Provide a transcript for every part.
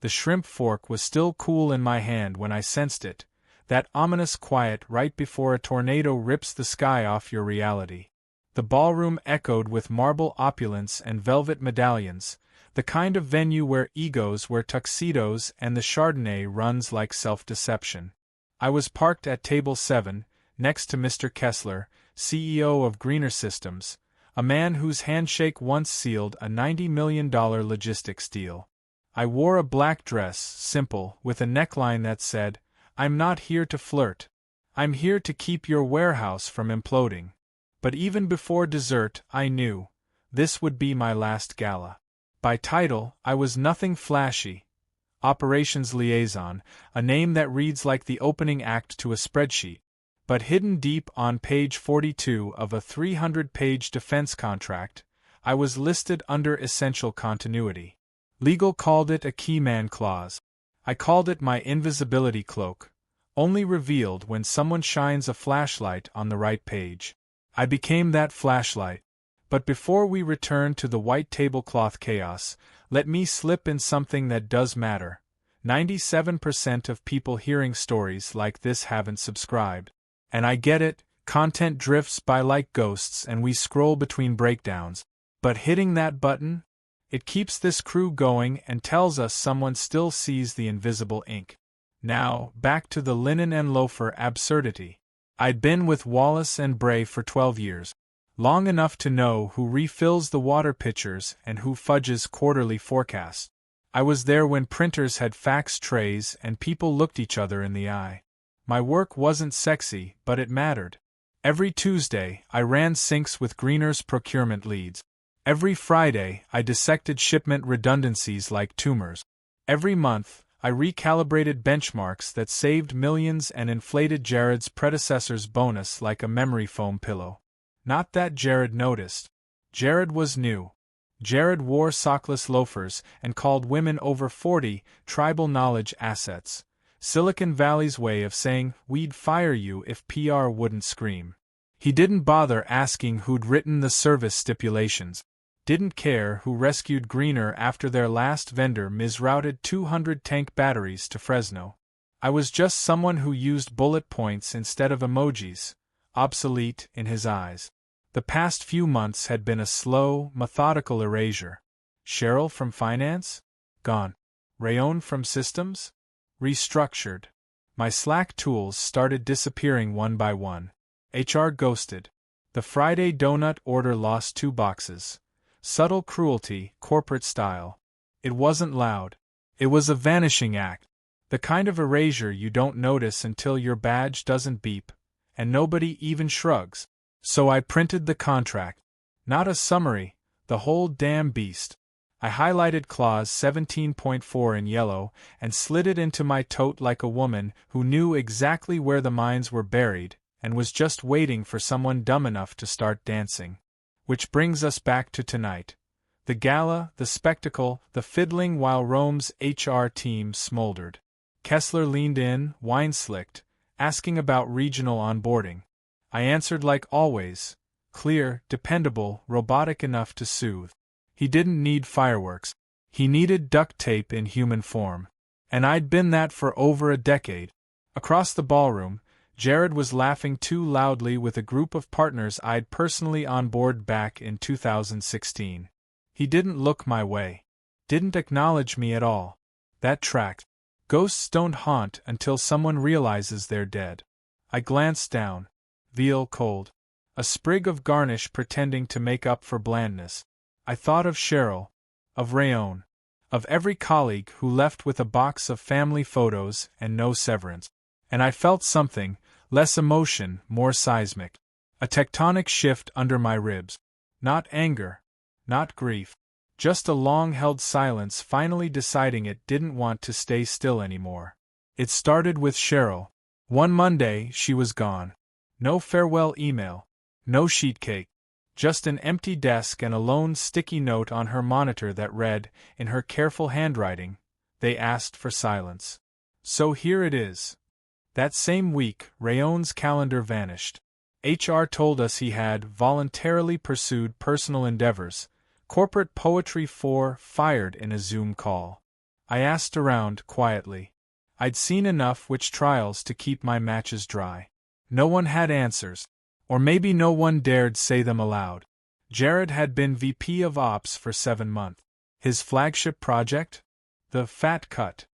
The shrimp fork was still cool in my hand when I sensed it, that ominous quiet right before a tornado rips the sky off your reality. The ballroom echoed with marble opulence and velvet medallions, the kind of venue where egos wear tuxedos and the Chardonnay runs like self-deception. I was parked at table 7, next to Mr. Kessler, CEO of Greener Systems, a man whose handshake once sealed a $90 million logistics deal. I wore a black dress, simple, with a neckline that said, "I'm not here to flirt. I'm here to keep your warehouse from imploding." But even before dessert, I knew this would be my last gala. By title, I was nothing flashy. Operations Liaison, a name that reads like the opening act to a spreadsheet. But hidden deep on page 42 of a 300-page defense contract, I was listed under essential continuity. Legal called it a keyman clause. I called it my invisibility cloak, only revealed when someone shines a flashlight on the right page. I became that flashlight. But before we return to the white tablecloth chaos, let me slip in something that does matter. 97% of people hearing stories like this haven't subscribed. And I get it, content drifts by like ghosts and we scroll between breakdowns. But hitting that button? It keeps this crew going and tells us someone still sees the invisible ink. Now, back to the linen and loafer absurdity. I'd been with Wallace and Bray for 12 years. Long enough to know who refills the water pitchers and who fudges quarterly forecasts. I was there when printers had fax trays and people looked each other in the eye. My work wasn't sexy, but it mattered. Every Tuesday, I ran syncs with Greener's procurement leads. Every Friday, I dissected shipment redundancies like tumors. Every month, I recalibrated benchmarks that saved millions and inflated Jared's predecessor's bonus like a memory foam pillow. Not that Jared noticed. Jared was new. Jared wore sockless loafers and called women over 40 tribal knowledge assets. Silicon Valley's way of saying, "We'd fire you if PR wouldn't scream." He didn't bother asking who'd written the service stipulations. Didn't care who rescued Greener after their last vendor misrouted 200 tank batteries to Fresno. I was just someone who used bullet points instead of emojis, obsolete in his eyes. The past few months had been a slow, methodical erasure. Cheryl from finance? Gone. Rayon from systems? Restructured. My Slack tools started disappearing one by one. HR ghosted. The Friday donut order lost 2 boxes. Subtle cruelty, corporate style. It wasn't loud. It was a vanishing act. The kind of erasure you don't notice until your badge doesn't beep, and nobody even shrugs. So I printed the contract. Not a summary, the whole damn beast. I highlighted clause 17.4 in yellow and slid it into my tote like a woman who knew exactly where the mines were buried and was just waiting for someone dumb enough to start dancing. Which brings us back to tonight. The gala, the spectacle, the fiddling while Rome's HR team smoldered. Kessler leaned in, wine-slicked, asking about regional onboarding. I answered like always, clear, dependable, robotic enough to soothe. He didn't need fireworks. He needed duct tape in human form. And I'd been that for over a decade. Across the ballroom, Jared was laughing too loudly with a group of partners I'd personally onboarded back in 2016. He didn't look my way. Didn't acknowledge me at all. That tracked. Ghosts don't haunt until someone realizes they're dead. I glanced down. Veal cold. A sprig of garnish pretending to make up for blandness. I thought of Cheryl. Of Rayon. Of every colleague who left with a box of family photos and no severance. And I felt something, less emotion, more seismic. A tectonic shift under my ribs. Not anger. Not grief. Just a long-held silence finally deciding it didn't want to stay still anymore. It started with Cheryl. One Monday, she was gone. No farewell email. No sheet cake. Just an empty desk and a lone sticky note on her monitor that read, in her careful handwriting, "They asked for silence. So here it is." That same week, Rayon's calendar vanished. HR told us he had voluntarily pursued personal endeavors. Corporate Poetry 4 fired in a Zoom call. I asked around, quietly. I'd seen enough witch trials to keep my matches dry. No one had answers. Or maybe no one dared say them aloud. Jared had been VP of Ops for 7 months. His flagship project? The Fat Cut.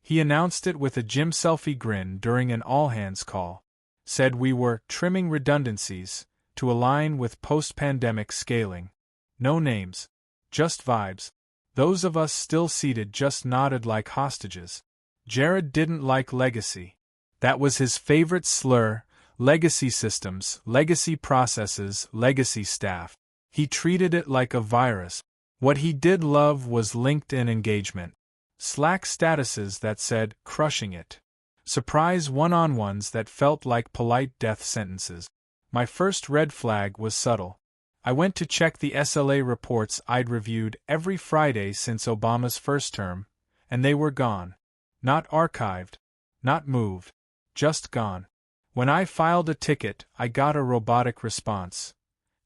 He announced it with a Jim selfie grin during an all-hands call. Said we were trimming redundancies to align with post-pandemic scaling. No names. Just vibes. Those of us still seated just nodded like hostages. Jared didn't like legacy. That was his favorite slur. Legacy systems, legacy processes, legacy staff. He treated it like a virus. What he did love was LinkedIn engagement. Slack statuses that said, crushing it. Surprise one-on-ones that felt like polite death sentences. My first red flag was subtle. I went to check the SLA reports I'd reviewed every Friday since Obama's first term, and they were gone. Not archived. Not moved. Just gone. When I filed a ticket, I got a robotic response.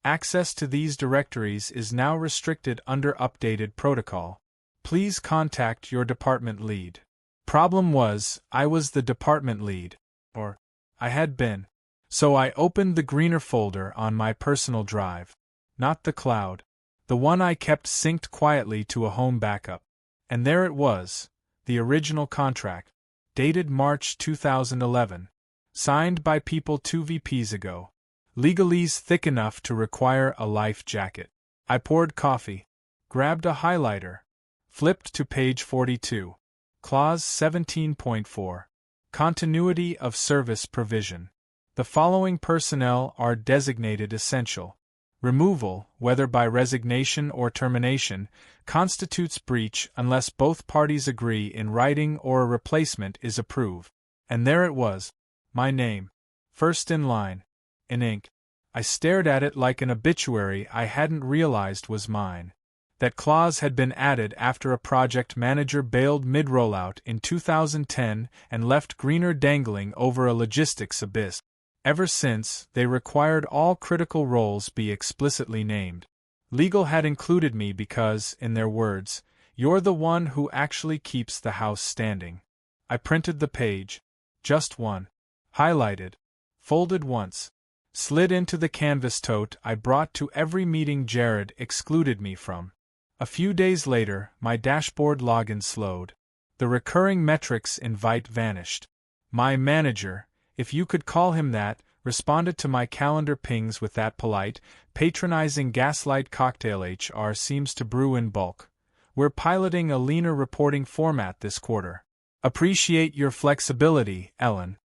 Access to these directories is now restricted under updated protocol. Please contact your department lead. Problem was, I was the department lead. Or, I had been. So I opened the greener folder on my personal drive. Not the cloud. The one I kept synced quietly to a home backup. And there it was, the original contract. Dated March 2011. Signed by people 2 VPs ago. Legalese thick enough to require a life jacket. I poured coffee. Grabbed a highlighter. Flipped to page 42. Clause 17.4. Continuity of service provision. The following personnel are designated essential. Removal, whether by resignation or termination, constitutes breach unless both parties agree in writing or a replacement is approved. And there it was. My name. First in line. In ink. I stared at it like an obituary I hadn't realized was mine. That clause had been added after a project manager bailed mid-rollout in 2010 and left Greener dangling over a logistics abyss. Ever since, they required all critical roles be explicitly named. Legal had included me because, in their words, you're the one who actually keeps the house standing. I printed the page. Just one. Highlighted. Folded once. Slid into the canvas tote I brought to every meeting Jared excluded me from. A few days later, my dashboard login slowed. The recurring metrics invite vanished. My manager, if you could call him that, responded to my calendar pings with that polite, patronizing gaslight cocktail. HR seems to brew in bulk. We're piloting a leaner reporting format this quarter. Appreciate your flexibility, Ellen.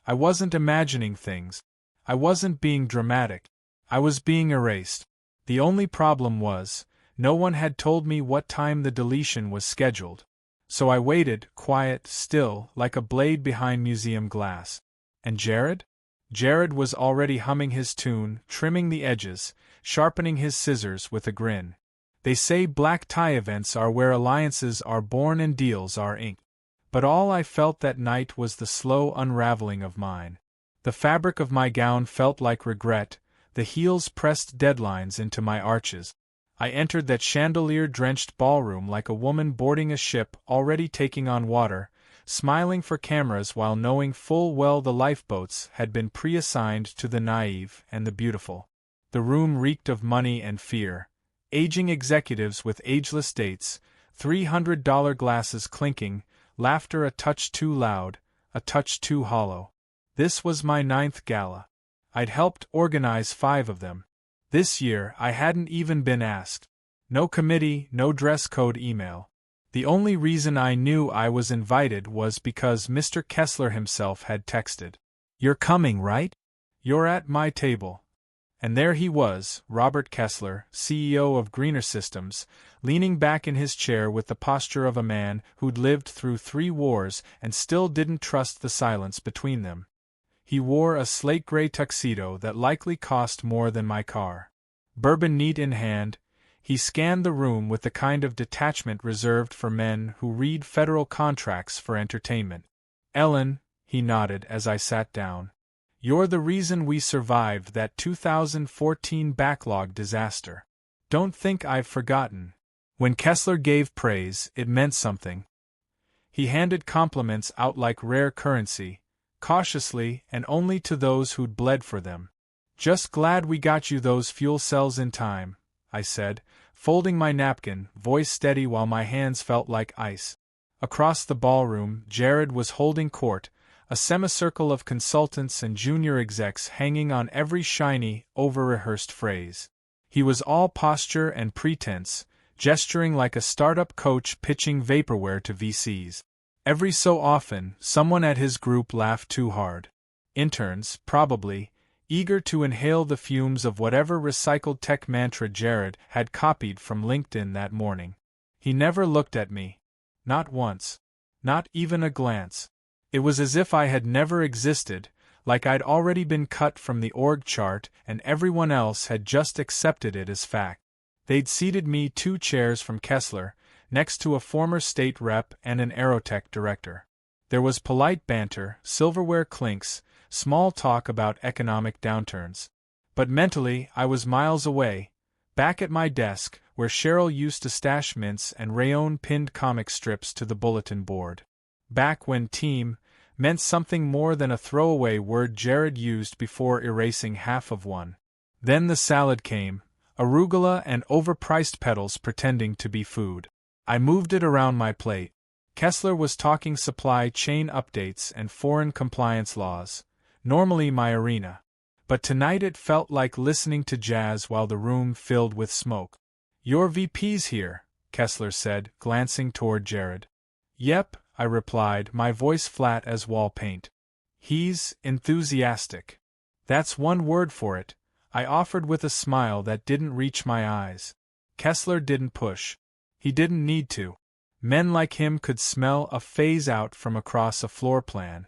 I wasn't imagining things. I wasn't being dramatic. I was being erased. The only problem was, no one had told me what time the deletion was scheduled. So I waited, quiet, still, like a blade behind museum glass. And Jared? Jared was already humming his tune, trimming the edges, sharpening his scissors with a grin. They say black tie events are where alliances are born and deals are inked. But all I felt that night was the slow unraveling of mine. The fabric of my gown felt like regret, the heels pressed deadlines into my arches. I entered that chandelier-drenched ballroom like a woman boarding a ship already taking on water, smiling for cameras while knowing full well the lifeboats had been pre-assigned to the naive and the beautiful. The room reeked of money and fear. Aging executives with ageless dates, $300 glasses clinking, laughter a touch too loud, a touch too hollow. This was my 9th gala. I'd helped organize 5 of them. This year I hadn't even been asked. No committee, no dress code email. The only reason I knew I was invited was because Mr. Kessler himself had texted. "You're coming, right? You're at my table." And there he was, Robert Kessler, CEO of Greener Systems, leaning back in his chair with the posture of a man who'd lived through 3 wars and still didn't trust the silence between them. He wore a slate-gray tuxedo that likely cost more than my car. Bourbon neat in hand, he scanned the room with the kind of detachment reserved for men who read federal contracts for entertainment. "Ellen," he nodded as I sat down, "you're the reason we survived that 2014 backlog disaster. Don't think I've forgotten." When Kessler gave praise, it meant something. He handed compliments out like rare currency, cautiously and only to those who'd bled for them. "Just glad we got you those fuel cells in time," I said, folding my napkin, voice steady while my hands felt like ice. Across the ballroom, Jared was holding court, a semicircle of consultants and junior execs hanging on every shiny, over-rehearsed phrase. He was all posture and pretense, gesturing like a startup coach pitching vaporware to VCs. Every so often, someone at his group laughed too hard. Interns, probably, eager to inhale the fumes of whatever recycled tech mantra Jared had copied from LinkedIn that morning. He never looked at me. Not once. Not even a glance. It was as if I had never existed, like I'd already been cut from the org chart and everyone else had just accepted it as fact. They'd seated me 2 chairs from Kessler, next to a former state rep and an aerotech director. There was polite banter, silverware clinks, small talk about economic downturns. But mentally, I was miles away, back at my desk, where Cheryl used to stash mints and rayon pinned comic strips to the bulletin board. Back when team meant something more than a throwaway word Jared used before erasing half of one. Then the salad came, arugula and overpriced petals pretending to be food. I moved it around my plate. Kessler was talking supply chain updates and foreign compliance laws, normally my arena. But tonight it felt like listening to jazz while the room filled with smoke. "Your VP's here," Kessler said, glancing toward Jared. "Yep," I replied, my voice flat as wall paint. "He's enthusiastic. That's one word for it," I offered with a smile that didn't reach my eyes. Kessler didn't push. He didn't need to. Men like him could smell a phase out from across a floor plan.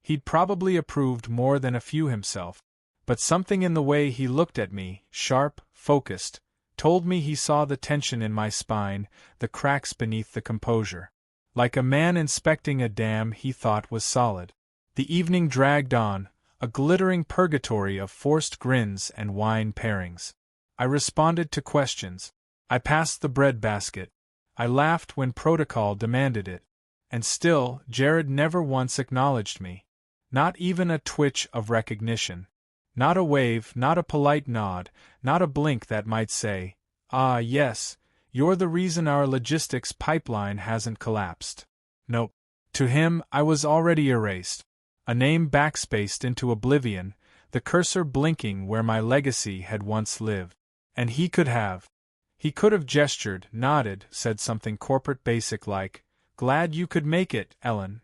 He'd probably approved more than a few himself. But something in the way he looked at me, sharp, focused, told me he saw the tension in my spine, the cracks beneath the composure. Like a man inspecting a dam he thought was solid. The evening dragged on, a glittering purgatory of forced grins and wine pairings. I responded to questions. I passed the bread basket. I laughed when protocol demanded it. And still, Jared never once acknowledged me. Not even a twitch of recognition. Not a wave, not a polite nod, not a blink that might say, "Ah, yes, you're the reason our logistics pipeline hasn't collapsed." Nope. To him, I was already erased. A name backspaced into oblivion, the cursor blinking where my legacy had once lived. And he could have. He could have gestured, nodded, said something corporate basic like, "Glad you could make it, Ellen."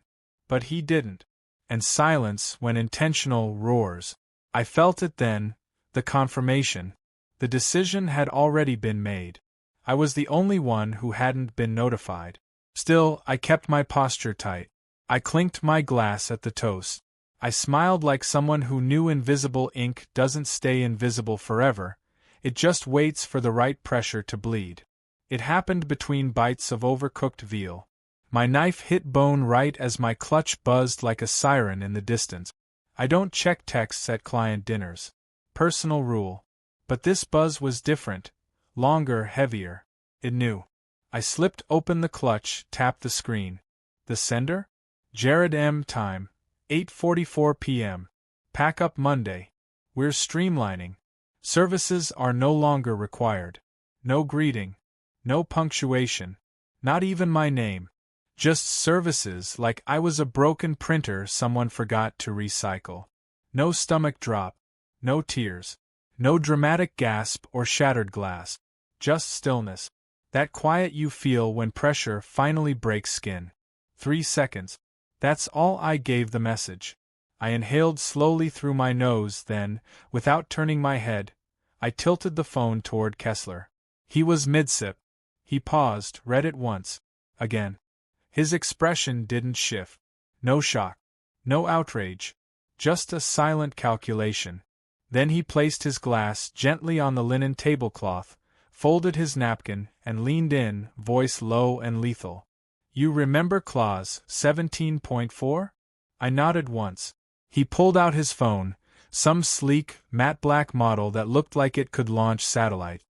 But he didn't. And silence, when intentional, roars. I felt it then, the confirmation. The decision had already been made. I was the only one who hadn't been notified. Still, I kept my posture tight. I clinked my glass at the toast. I smiled like someone who knew invisible ink doesn't stay invisible forever, it just waits for the right pressure to bleed. It happened between bites of overcooked veal. My knife hit bone right as my clutch buzzed like a siren in the distance. I don't check texts at client dinners. Personal rule. But this buzz was different. Longer, heavier. It knew. I slipped open the clutch, tapped the screen. The sender? Jared M. Time. 8:44 p.m. Pack up Monday. We're streamlining. Services are no longer required. No greeting. No punctuation. Not even my name. Just services like I was a broken printer someone forgot to recycle. No stomach drop. No tears. No dramatic gasp or shattered glass. Just stillness. That quiet you feel when pressure finally breaks skin. 3 seconds. That's all I gave the message. I inhaled slowly through my nose, then, without turning my head, I tilted the phone toward Kessler. He was mid-sip. He paused, read it once. Again. His expression didn't shift. No shock. No outrage. Just a silent calculation. Then he placed his glass gently on the linen tablecloth, folded his napkin, and leaned in, voice low and lethal. "You remember clause 17.4? I nodded once. He pulled out his phone, some sleek, matte black model that looked like it could launch satellite.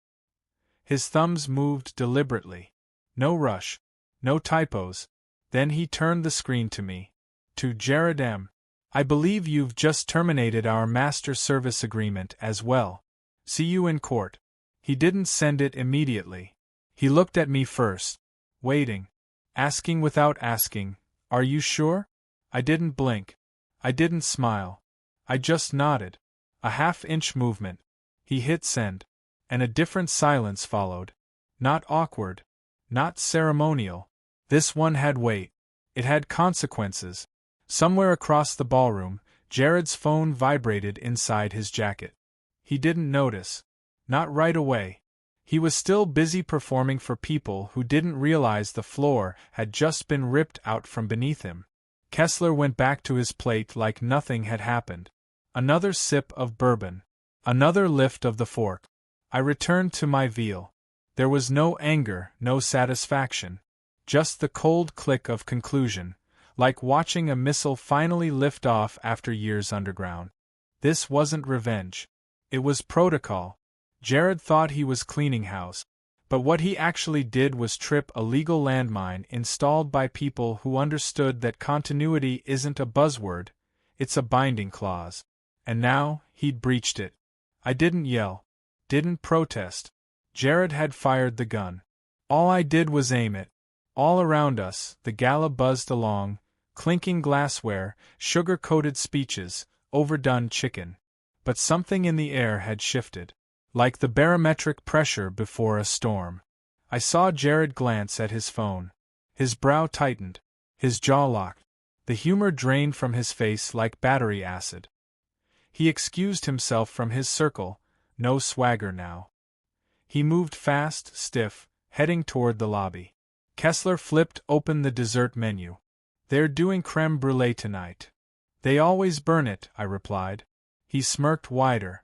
His thumbs moved deliberately. No rush. No typos. Then he turned the screen to me. To Jared M. I believe you've just terminated our master service agreement as well. See you in court. He didn't send it immediately. He looked at me first, waiting, asking without asking, "Are you sure?" I didn't blink. I didn't smile. I just nodded. A half-inch movement. He hit send. And a different silence followed. Not awkward. Not ceremonial. This one had weight. It had consequences. Somewhere across the ballroom, Jared's phone vibrated inside his jacket. He didn't notice. Not right away. He was still busy performing for people who didn't realize the floor had just been ripped out from beneath him. Kessler went back to his plate like nothing had happened. Another sip of bourbon. Another lift of the fork. I returned to my veal. There was no anger, no satisfaction. Just the cold click of conclusion, like watching a missile finally lift off after years underground. This wasn't revenge. It was protocol. Jared thought he was cleaning house. But what he actually did was trip a legal landmine installed by people who understood that continuity isn't a buzzword, it's a binding clause. And now, he'd breached it. I didn't yell. Didn't protest. Jared had fired the gun. All I did was aim it. All around us, the gala buzzed along, clinking glassware, sugar-coated speeches, overdone chicken. But something in the air had shifted. Like the barometric pressure before a storm. I saw Jared glance at his phone. His brow tightened. His jaw locked. The humor drained from his face like battery acid. He excused himself from his circle, no swagger now. He moved fast, stiff, heading toward the lobby. Kessler flipped open the dessert menu. "They're doing crème brûlée tonight." "They always burn it," I replied. He smirked wider.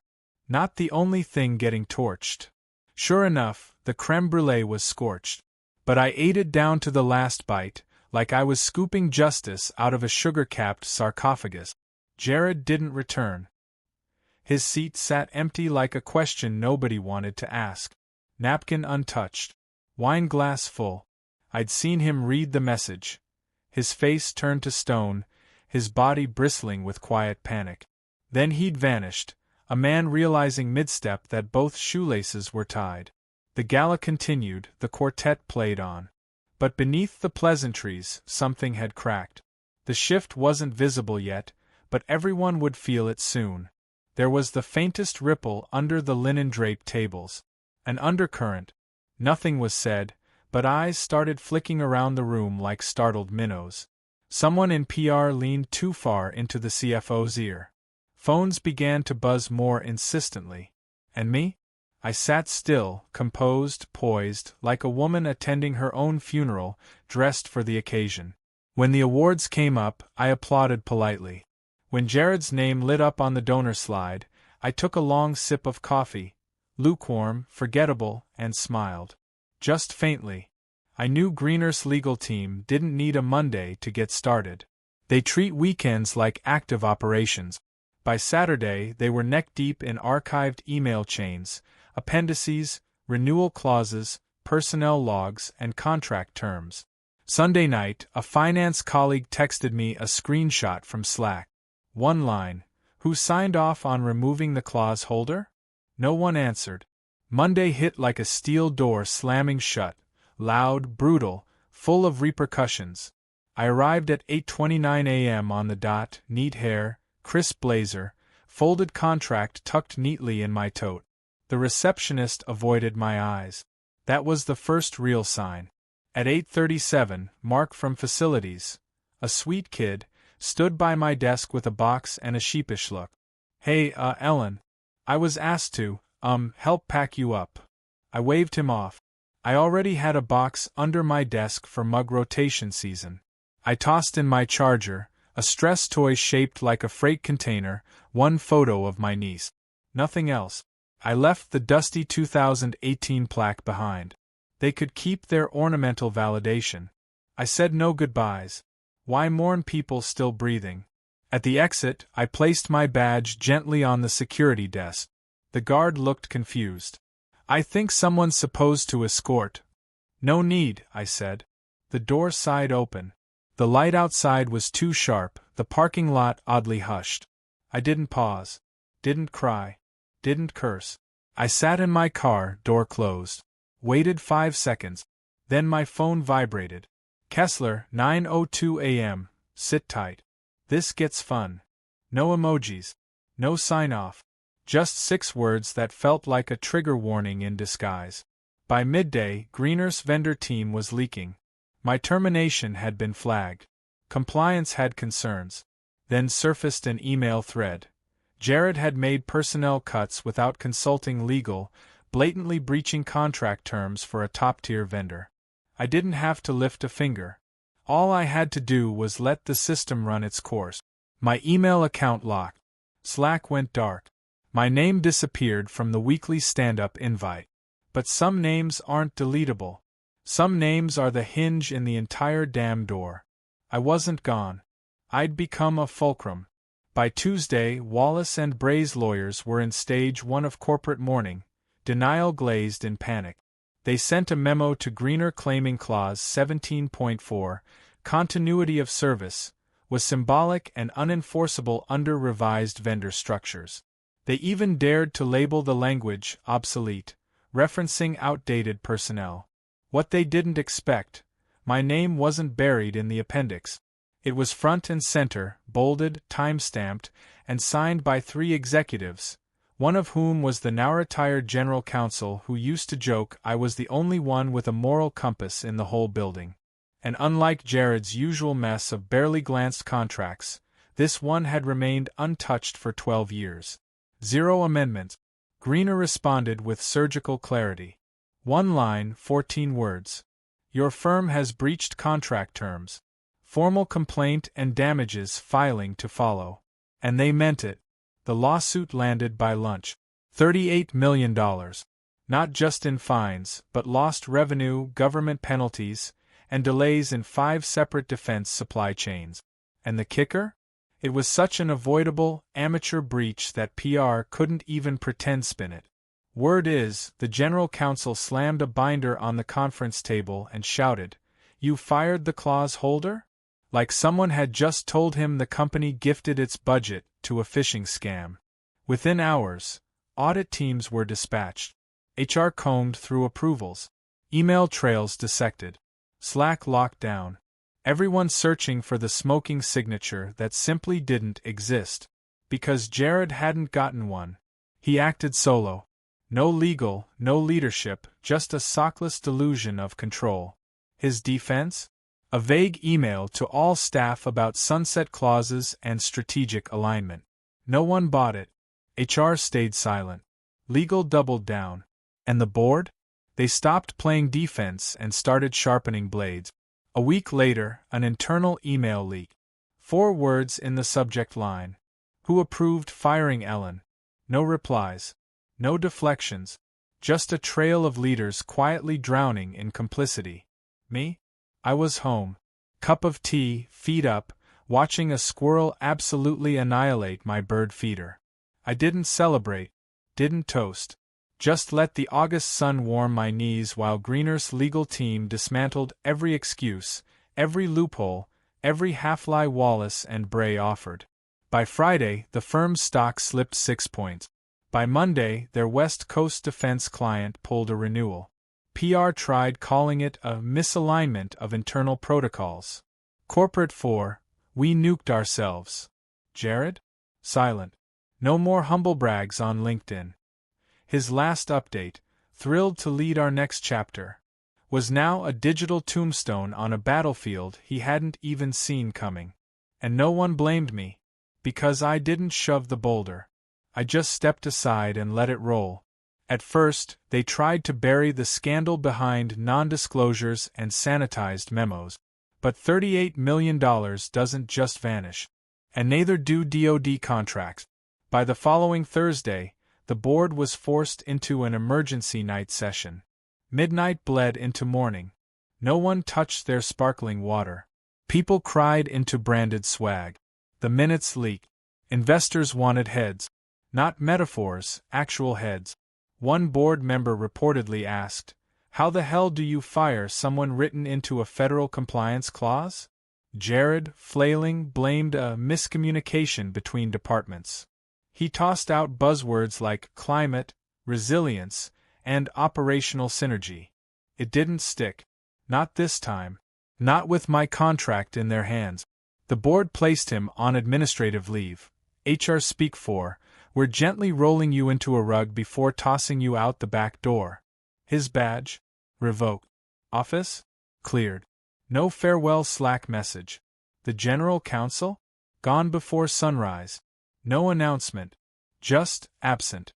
Not the only thing getting torched. Sure enough, the crème brûlée was scorched. But I ate it down to the last bite, like I was scooping justice out of a sugar-capped sarcophagus. Jared didn't return. His seat sat empty like a question nobody wanted to ask. Napkin untouched. Wine glass full. I'd seen him read the message. His face turned to stone, his body bristling with quiet panic. Then he'd vanished. A man realizing mid-step that both shoelaces were tied. The gala continued, the quartet played on. But beneath the pleasantries, something had cracked. The shift wasn't visible yet, but everyone would feel it soon. There was the faintest ripple under the linen-draped tables. An undercurrent. Nothing was said, but eyes started flicking around the room like startled minnows. Someone in PR leaned too far into the CFO's ear. Phones began to buzz more insistently. And me? I sat still, composed, poised, like a woman attending her own funeral, dressed for the occasion. When the awards came up, I applauded politely. When Jared's name lit up on the donor slide, I took a long sip of coffee, lukewarm, forgettable, and smiled. Just faintly. I knew Greener's legal team didn't need a Monday to get started. They treat weekends like active operations. By Saturday, they were neck-deep in archived email chains, appendices, renewal clauses, personnel logs, and contract terms. Sunday night, a finance colleague texted me a screenshot from Slack. One line, "Who signed off on removing the clause holder?" No one answered. Monday hit like a steel door slamming shut, loud, brutal, full of repercussions. I arrived at 8:29 a.m. on the dot, neat hair, crisp blazer, folded contract tucked neatly in my tote. The receptionist avoided my eyes. That was the first real sign. At 8:37, Mark from facilities, a sweet kid, stood by my desk with a box and a sheepish look. "Hey, Ellen. I was asked to, help pack you up." I waved him off. I already had a box under my desk for mug rotation season. I tossed in my charger, a stress toy shaped like a freight container, one photo of my niece. Nothing else. I left the dusty 2018 plaque behind. They could keep their ornamental validation. I said no goodbyes. Why mourn people still breathing? At the exit, I placed my badge gently on the security desk. The guard looked confused. "I think someone's supposed to escort." "No need," I said. The door sighed open. The light outside was too sharp, the parking lot oddly hushed. I didn't pause. Didn't cry. Didn't curse. I sat in my car, door closed. Waited 5 seconds. Then my phone vibrated. Kessler, 9:02 a.m. Sit tight. This gets fun. No emojis. No sign-off. Just 6 words that felt like a trigger warning in disguise. By midday, Greener's vendor team was leaking. My termination had been flagged. Compliance had concerns. Then surfaced an email thread. Jared had made personnel cuts without consulting legal, blatantly breaching contract terms for a top-tier vendor. I didn't have to lift a finger. All I had to do was let the system run its course. My email account locked. Slack went dark. My name disappeared from the weekly stand-up invite. But some names aren't deletable. Some names are the hinge in the entire damn door. I wasn't gone. I'd become a fulcrum. By Tuesday, Wallace and Bray's lawyers were in stage 1 of corporate mourning, denial glazed in panic. They sent a memo to Greener claiming Clause 17.4, continuity of service, was symbolic and unenforceable under revised vendor structures. They even dared to label the language obsolete, referencing outdated personnel. What they didn't expect, my name wasn't buried in the appendix. It was front and center, bolded, time-stamped, and signed by 3 executives, one of whom was the now-retired general counsel who used to joke I was the only one with a moral compass in the whole building. And unlike Jared's usual mess of barely glanced contracts, this one had remained untouched for 12 years. 0 amendments. Greener responded with surgical clarity. 1 line, 14 words. Your firm has breached contract terms. Formal complaint and damages filing to follow. And they meant it. The lawsuit landed by lunch. $38 million. Not just in fines, but lost revenue, government penalties, and delays in 5 separate defense supply chains. And the kicker? It was such an avoidable, amateur breach that PR couldn't even pretend spin it. Word is, the general counsel slammed a binder on the conference table and shouted, "You fired the clause holder?" Like someone had just told him the company gifted its budget to a phishing scam. Within hours, audit teams were dispatched. HR combed through approvals. Email trails dissected. Slack locked down. Everyone searching for the smoking signature that simply didn't exist. Because Jared hadn't gotten one. He acted solo. No legal, no leadership, just a sockless delusion of control. His defense? A vague email to all staff about sunset clauses and strategic alignment. No one bought it. HR stayed silent. Legal doubled down. And the board? They stopped playing defense and started sharpening blades. A week later, an internal email leak. 4 words in the subject line. Who approved firing Ellen? No replies. No deflections. Just a trail of leaders quietly drowning in complicity. Me? I was home. Cup of tea, feet up, watching a squirrel absolutely annihilate my bird feeder. I didn't celebrate. Didn't toast. Just let the August sun warm my knees while Greener's legal team dismantled every excuse, every loophole, every half-lie Wallace and Bray offered. By Friday, the firm's stock slipped 6 points. By Monday, their West Coast defense client pulled a renewal. PR tried calling it a misalignment of internal protocols. Corporate 4, we nuked ourselves. Jared? Silent. No more humblebrags on LinkedIn. His last update, thrilled to lead our next chapter, was now a digital tombstone on a battlefield he hadn't even seen coming. And no one blamed me, because I didn't shove the boulder. I just stepped aside and let it roll. At first, they tried to bury the scandal behind non-disclosures and sanitized memos. But $38 million doesn't just vanish. And neither do DoD contracts. By the following Thursday, the board was forced into an emergency night session. Midnight bled into morning. No one touched their sparkling water. People cried into branded swag. The minutes leaked. Investors wanted heads. Not metaphors, actual heads. One board member reportedly asked, "How the hell do you fire someone written into a federal compliance clause?" Jared, flailing, blamed a miscommunication between departments. He tossed out buzzwords like climate, resilience, and operational synergy. It didn't stick. Not this time. Not with my contract in their hands. The board placed him on administrative leave. HR speak for, we're gently rolling you into a rug before tossing you out the back door. His badge? Revoked. Office? Cleared. No farewell Slack message. The general counsel? Gone before sunrise. No announcement. Just absent.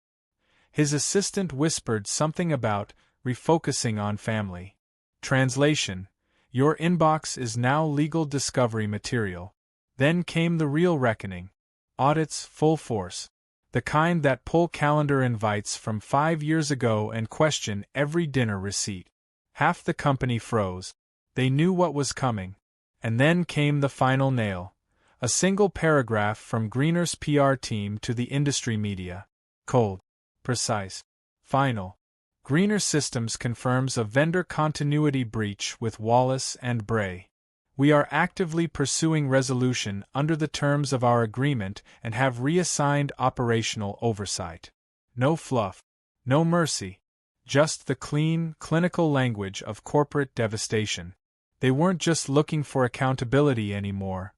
His assistant whispered something about refocusing on family. Translation: your inbox is now legal discovery material. Then came the real reckoning. Audits full force. The kind that pull calendar invites from 5 years ago and question every dinner receipt. Half the company froze. They knew what was coming. And then came the final nail. A single paragraph from Greener's PR team to the industry media. Cold. Precise. Final. Greener Systems confirms a vendor continuity breach with Wallace and Bray. We are actively pursuing resolution under the terms of our agreement and have reassigned operational oversight. No fluff. No mercy. Just the clean, clinical language of corporate devastation. They weren't just looking for accountability anymore.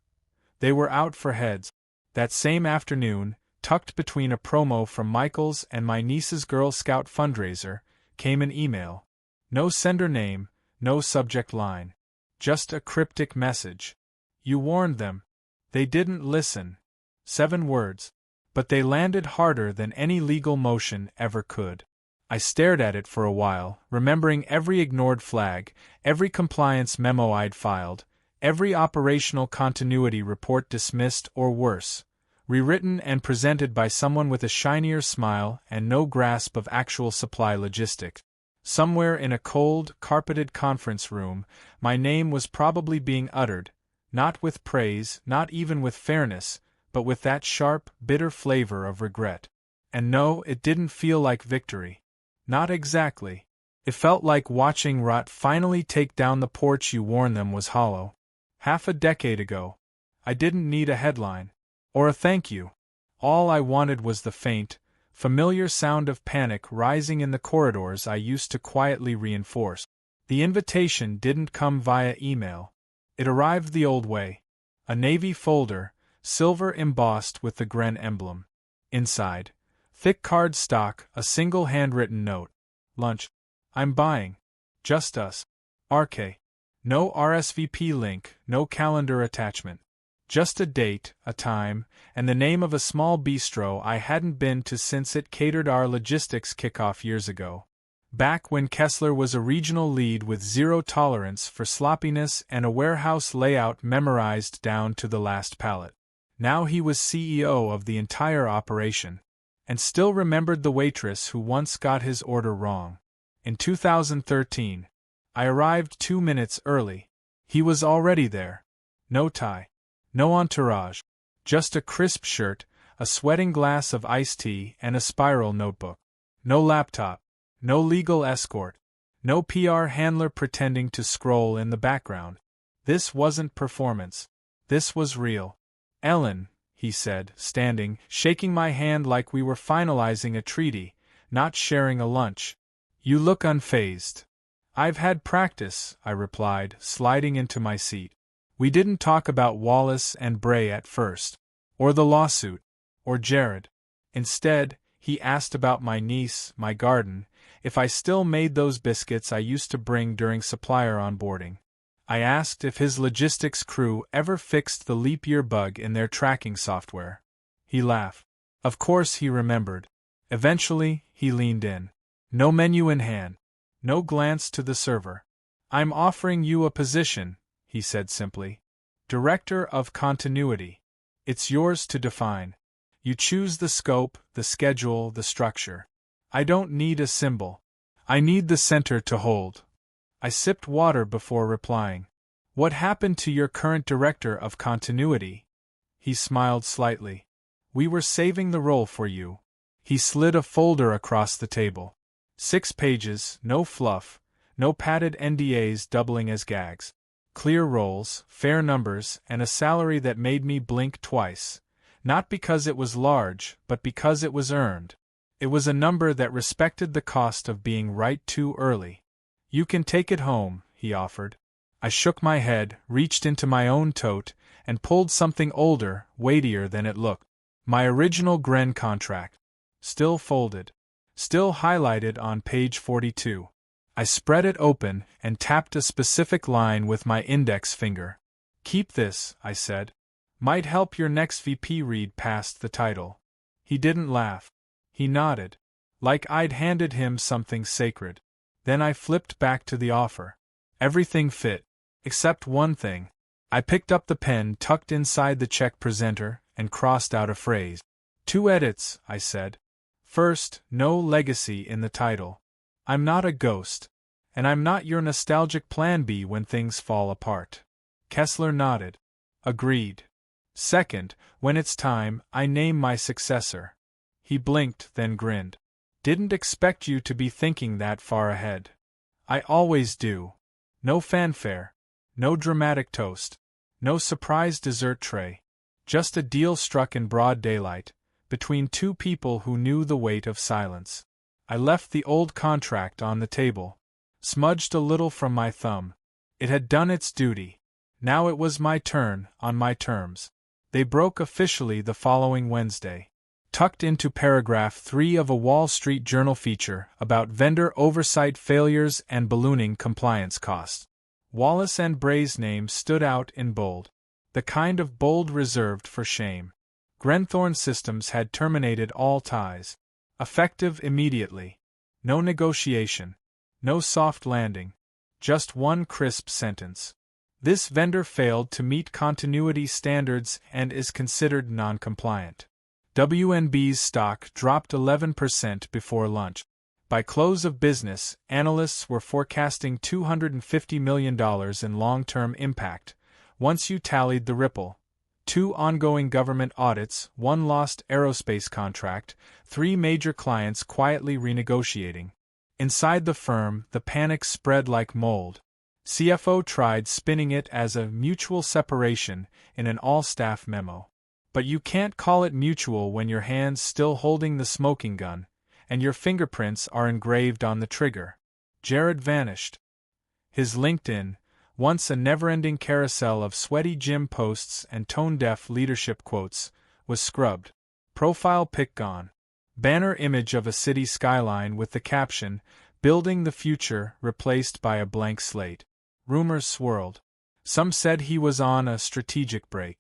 They were out for heads. That same afternoon, tucked between a promo from Michael's and my niece's Girl Scout fundraiser, came an email. No sender name, no subject line. Just a cryptic message. You warned them. They didn't listen. 7 words. But they landed harder than any legal motion ever could. I stared at it for a while, remembering every ignored flag, every compliance memo I'd filed, every operational continuity report dismissed or worse, rewritten and presented by someone with a shinier smile and no grasp of actual supply logistics. Somewhere in a cold, carpeted conference room, my name was probably being uttered, not with praise, not even with fairness, but with that sharp, bitter flavor of regret. And no, it didn't feel like victory. Not exactly. It felt like watching rot finally take down the porch you warned them was hollow. Half a decade ago. I didn't need a headline. Or a thank you. All I wanted was the faint, familiar sound of panic rising in the corridors I used to quietly reinforce. The invitation didn't come via email. It arrived the old way. A navy folder, silver embossed with the Gren emblem. Inside, thick card stock, a single handwritten note. Lunch. I'm buying. Just us. RK. No RSVP link, no calendar attachment. Just a date, a time, and the name of a small bistro I hadn't been to since it catered our logistics kickoff years ago. Back when Kessler was a regional lead with zero tolerance for sloppiness and a warehouse layout memorized down to the last pallet. Now he was CEO of the entire operation. And still remembered the waitress who once got his order wrong. In 2013, I arrived 2 minutes early. He was already there. No tie. No entourage. Just a crisp shirt, a sweating glass of iced tea, and a spiral notebook. No laptop. No legal escort. No PR handler pretending to scroll in the background. This wasn't performance. This was real. Ellen, he said, standing, shaking my hand like we were finalizing a treaty, not sharing a lunch. You look unfazed. I've had practice, I replied, sliding into my seat. We didn't talk about Wallace and Bray at first. Or the lawsuit. Or Jared. Instead, he asked about my niece, my garden, if I still made those biscuits I used to bring during supplier onboarding. I asked if his logistics crew ever fixed the leap year bug in their tracking software. He laughed. Of course he remembered. Eventually, he leaned in. No menu in hand. No glance to the server. I'm offering you a position, he said simply. Director of Continuity. It's yours to define. You choose the scope, the schedule, the structure. I don't need a symbol. I need the center to hold. I sipped water before replying. What happened to your current director of continuity? He smiled slightly. We were saving the role for you. He slid a folder across the table. 6 pages, no fluff, no padded NDAs doubling as gags. Clear roles, fair numbers, and a salary that made me blink twice. Not because it was large, but because it was earned. It was a number that respected the cost of being right too early. "You can take it home," he offered. I shook my head, reached into my own tote, and pulled something older, weightier than it looked. My original Gren contract. Still folded. Still highlighted on page 42. I spread it open and tapped a specific line with my index finger. "Keep this," I said. "Might help your next VP read past the title." He didn't laugh. He nodded, like I'd handed him something sacred. Then I flipped back to the offer. Everything fit. Except one thing. I picked up the pen tucked inside the check presenter and crossed out a phrase. "Two edits," I said. "First, no legacy in the title. I'm not a ghost. And I'm not your nostalgic plan B when things fall apart." Kessler nodded. "Agreed." "Second, when it's time, I name my successor." He blinked, then grinned. "Didn't expect you to be thinking that far ahead." "I always do. No fanfare. No dramatic toast. No surprise dessert tray. Just a deal struck in broad daylight, between two people who knew the weight of silence." I left the old contract on the table. Smudged a little from my thumb. It had done its duty. Now it was my turn, on my terms. They broke officially the following Wednesday. Tucked into paragraph 3 of a Wall Street Journal feature about vendor oversight failures and ballooning compliance costs. Wallace and Bray's name stood out in bold. The kind of bold reserved for shame. Grenthorne Systems had terminated all ties. Effective immediately. No negotiation. No soft landing. Just one crisp sentence. This vendor failed to meet continuity standards and is considered non-compliant. WNB's stock dropped 11% before lunch. By close of business, analysts were forecasting $250 million in long-term impact, once you tallied the ripple. 2 ongoing government audits, 1 lost aerospace contract, 3 major clients quietly renegotiating. Inside the firm, the panic spread like mold. CFO tried spinning it as a mutual separation in an all-staff memo. But you can't call it mutual when your hand's still holding the smoking gun, and your fingerprints are engraved on the trigger. Jared vanished. His LinkedIn, once a never-ending carousel of sweaty gym posts and tone-deaf leadership quotes, was scrubbed. Profile pic gone. Banner image of a city skyline with the caption, "Building the Future," replaced by a blank slate. Rumors swirled. Some said he was on a strategic break.